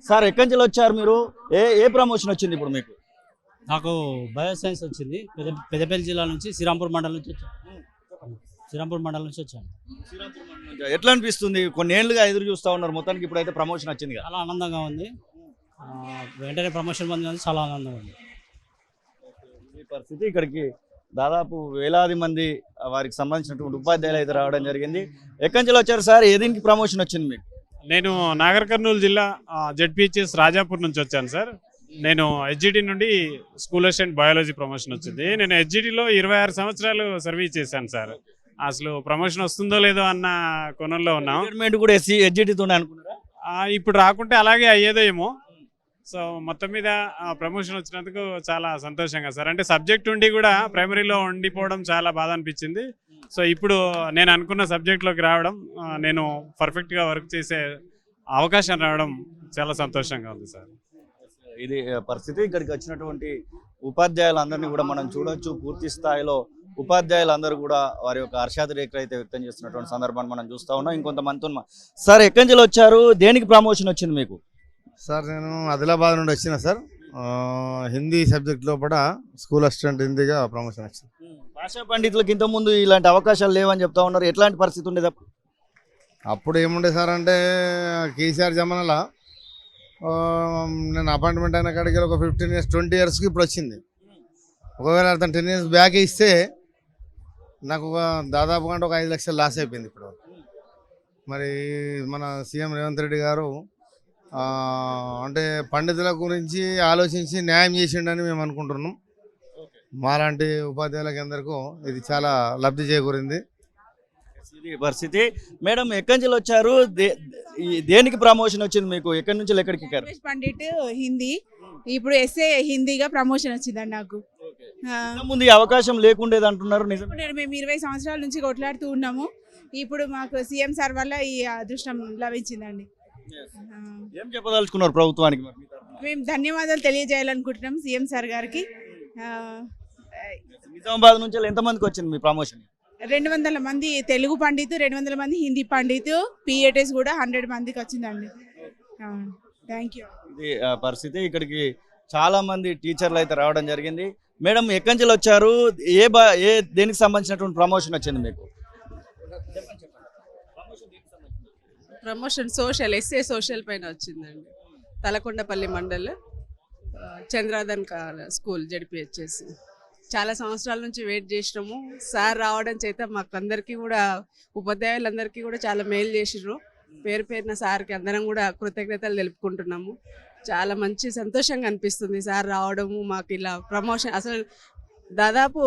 Sir ఎక్కడి నుంచి వచ్చారు మీరు? ఏ ఏ ప్రమోషన్ వచ్చింది ఇప్పుడు మీకు? నాకు బయోసైన్స్ వచ్చింది. పెద్దపల్లి జిల్లా నుంచి శ్రీరాంపూర్ మండలం నుంచి వచ్చాను. శ్రీరాంపూర్ మండలం నుంచి వచ్చాను. ఎట్లా అనిపిస్తుంది? కొన్ని ఏళ్ళుగా ఎదురు చూస్తా ఉన్నారు, మొత్తానికి ఇప్పుడైతే ప్రమోషన్ వచ్చింది కదా. చాలా ఆనందంగా ఉంది. వెంటనే ప్రమోషన్ పొందినందుకు చాలా ఆనందంగా ఉంది. ఈ పరిస్థితి ఇక్కడికి దాదాపు వేలాది మంది వారికి సంబంధించినటువంటి ఉపాధ్యాయులు అయితే రావడం జరిగింది. ఎక్కడి నుంచి వచ్చారు సార్? ఏ దీనికి ప్రమోషన్ వచ్చింది మీకు? నేను నాగర్ కర్నూలు జిల్లా జెడ్పీహెచ్ఎస్ రాజాపూర్ నుంచి వచ్చాను సార్. నేను హెచ్జిటి నుండి స్కూల్ అసిస్టెంట్ బయాలజీ ప్రమోషన్ వచ్చింది. నేను హెచ్జిటిలో 26 సంవత్సరాలు సర్వీస్ చేశాను సార్. అసలు ప్రమోషన్ వస్తుందో లేదో అన్న కోణంలో ఉన్నాం. గవర్నమెంట్ కూడా హెచ్జిటితోనే అనుకున్నారా? ఇప్పుడు రాకుంటే అలాగే అయ్యేదో ఏమో. సో మొత్తం మీద ప్రమోషన్ వచ్చినందుకు చాలా సంతోషంగా సార్. అంటే సబ్జెక్ట్ ఉండి కూడా ప్రైమరీలో ఉండిపోవడం చాలా బాధ అనిపించింది. సో ఇప్పుడు నేను అనుకున్న సబ్జెక్ట్లోకి రావడం, నేను పర్ఫెక్ట్గా వర్క్ చేసే అవకాశం రావడం చాలా సంతోషంగా ఉంది సార్. ఇది పరిస్థితి. ఇక్కడికి వచ్చినటువంటి ఉపాధ్యాయులందరినీ కూడా మనం చూడొచ్చు. పూర్తి స్థాయిలో ఉపాధ్యాయులందరూ కూడా వారి యొక్క హర్షాతిరేకత అయితే వ్యక్తం చేస్తున్నటువంటి సందర్భాన్ని మనం చూస్తూ ఉన్నాం. ఇంకొంతమంది సార్ ఎక్కడి నుంచి వచ్చారు? దేనికి ప్రమోషన్ వచ్చింది మీకు? సార్ నేను ఆదిలాబాద్ నుండి వచ్చిన సార్. హిందీ సబ్జెక్ట్ లోపల స్కూల్ అసిస్టెంట్ హిందీగా ప్రమోషన్ వచ్చింది. భాషా పండితులకు ఇంతకుముందు ఇలాంటి అవకాశాలు లేవని చెప్తా ఉన్నారు. ఎట్లాంటి పరిస్థితి ఉండేది అప్పుడు ఏముండే సార్ అంటే కేసీఆర్ జమానాలో నేను అపాయింట్మెంట్ అయిన కాడికి ఒక 15 years 20 yearsకి ఇప్పుడు వచ్చింది. ఒకవేళ అతను 10 years బ్యాక్ ఇస్తే నాకు దాదాపుగా ఒక 5 లక్షలు లాస్ అయిపోయింది. ఇప్పుడు మరి మన సీఎం రేవంత్ రెడ్డి గారు అంటే పండితుల గురించి ఆలోచించి న్యాయం చేసిండని మేము అనుకుంటున్నాం. మాలాంటి ఉపాధ్యాయులకి అందరికీ ఇది చాలా లబ్ధి చేకూరింది. ఇది పరిస్థితి. మేడం ఎక్కడి నుంచి వచ్చారు? దేనికి ప్రమోషన్ వచ్చింది మీకు? ఎక్కడి నుంచి ఎక్కడికి? పండిట్ హిందీ, ఇప్పుడు ఎస్ఏ హిందీగా ప్రమోషన్ వచ్చిందండి నాకు. ముందు ఈ అవకాశం లేకుండేది అంటున్నారు. మేము 20 సంవత్సరాల నుంచి కొట్లాడుతూ ఉన్నాము. ఇప్పుడు మాకు సీఎం సార్ వల్ల ఈ అదృష్టం లభించిందండి. ఏం చెప్పదలుచుకున్నారు ప్రభుత్వానికి? మేము ధన్యవాదాలు తెలియజేయాలనుకుంటున్నాం సీఎం సార్ గారికి. నిజామాబాద్ నుంచి ఎంతమందికి వచ్చింది మీ ప్రమోషన్? 200 మంది తెలుగు పండితు, 200 మంది హిందీ పండితు, పిఏటీస్ కూడా 100 మందికి వచ్చిందండి. Thank you. ఇది పరిస్థితి. ఇక్కడికి చాలా మంది టీచర్లు అయితే రావడం జరిగింది. మేడం ఎక్కడి నుంచి వచ్చారు? ఏ దేనికి సంబంధించినటువంటి ప్రమోషన్ వచ్చింది మీకు? ప్రమోషన్ సోషల్, ఎస్ఏ సోషల్ పైన వచ్చిందండి. తలకొండపల్లి మండల్ చంద్రాదన్ స్కూల్ జెడ్పీహెచ్ఎస్. చాలా సంవత్సరాల నుంచి వెయిట్ చేసినాము. సార్ రావడం చేత మాకు అందరికీ కూడా, ఉపాధ్యాయులందరికీ కూడా చాలా మేలు చేసిర్రు. పేరు పేరున సార్కి అందరం కూడా కృతజ్ఞతలు తెలుపుకుంటున్నాము. చాలా మంచి సంతోషంగా అనిపిస్తుంది సార్ రావడము. మాకు ఇలా ప్రమోషన్ అసలు దాదాపు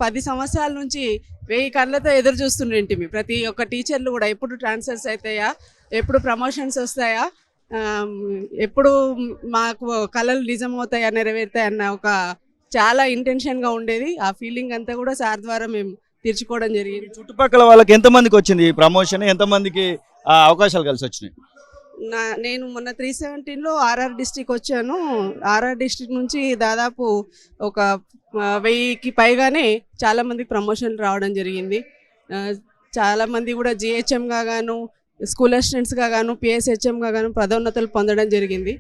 10 సంవత్సరాల నుంచి 1000 కళ్ళతో ఎదురు చూస్తుండేంటిమి. ప్రతి ఒక్క టీచర్లు కూడా ఎప్పుడు ట్రాన్స్ఫర్స్ అవుతాయా, ఎప్పుడు ప్రమోషన్స్ వస్తాయా, ఎప్పుడు మాకు కళలు నిజమవుతాయా, నెరవేరుతాయన్న ఒక చాలా ఇంటెన్షన్గా ఉండేది. ఆ ఫీలింగ్ అంతా కూడా సార్ ద్వారా మేము తీర్చుకోవడం జరిగింది. చుట్టుపక్కల వాళ్ళకి ఎంతమందికి వచ్చింది ఈ ప్రమోషన్? ఎంతమందికి అవకాశాలు కలిసి వచ్చినాయి? నేను మొన్న 317లో ఆర్ఆర్ డిస్ట్రిక్ట్ వచ్చాను. ఆర్ఆర్ డిస్ట్రిక్ట్ నుంచి దాదాపు ఒక 1000కి పైగానే చాలా మందికి ప్రమోషన్లు రావడం జరిగింది. చాలామంది కూడా జిహెచ్ఎంగా గాను, స్కూల్ అసిస్టెంట్స్గా గాను, పిఎస్హెచ్ఎంగా గాను పదోన్నతులు పొందడం జరిగింది.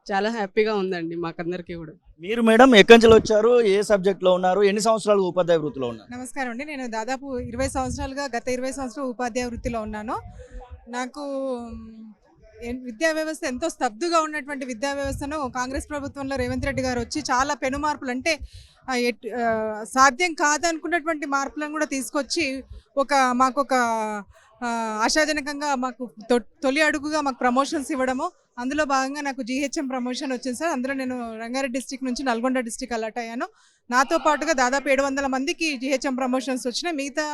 చాలా హ్యాపీగా ఉందండి మాకందరికీ కూడా. మీరు మేడం ఎక్కడి నుంచి వచ్చారు? ఏ సబ్జెక్ట్లో ఉన్నారు? ఎన్ని సంవత్సరాలు ఉపాధ్యాయ వృత్తిలో ఉన్నారు? నమస్కారం అండి. నేను దాదాపు 20 సంవత్సరాలుగా, గత 20 సంవత్సరాలు ఉపాధ్యాయ వృత్తిలో ఉన్నాను. నాకు విద్యా వ్యవస్థ ఎంతో స్తబ్దుగా ఉన్నటువంటి విద్యా వ్యవస్థను కాంగ్రెస్ ప్రభుత్వంలో రేవంత్ రెడ్డి గారు వచ్చి చాలా పెను మార్పులు, అంటే సాధ్యం కాదనుకున్నటువంటి మార్పులను కూడా తీసుకొచ్చి మాకొక ఆశాజనకంగా మాకు తొలి అడుగుగా మాకు ప్రమోషన్స్ ఇవ్వడము. అందులో భాగంగా నాకు జిహెచ్ఎం ప్రమోషన్ వచ్చింది సార్. అందులో నేను రంగారెడ్డి డిస్ట్రిక్ట్ నుంచి నల్గొండ డిస్ట్రిక్ట్ అలాట్ అయ్యాను. నాతో పాటుగా దాదాపు 700 మందికి జిహెచ్ఎం ప్రమోషన్స్ వచ్చినాయి. మిగతా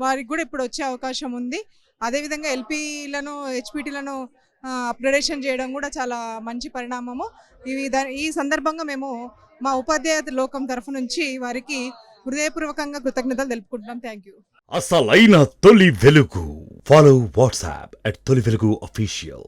వారికి కూడా ఇప్పుడు వచ్చే అవకాశం ఉంది. అదేవిధంగా ఎల్పీలను, హెచ్పిటీలను అప్గ్రేడేషన్ చేయడం కూడా చాలా మంచి పరిణామము. ఈ సందర్భంగా మేము మా ఉపాధ్యాయ లోకం తరఫు నుంచి వారికి హృదయపూర్వకంగా కృతజ్ఞతలు తెలుపుకుంటున్నాం. Thank you. అసలైన తొలి వెలుగు. ఫాలో వాట్సాప్ @తొలి వెలుగు official.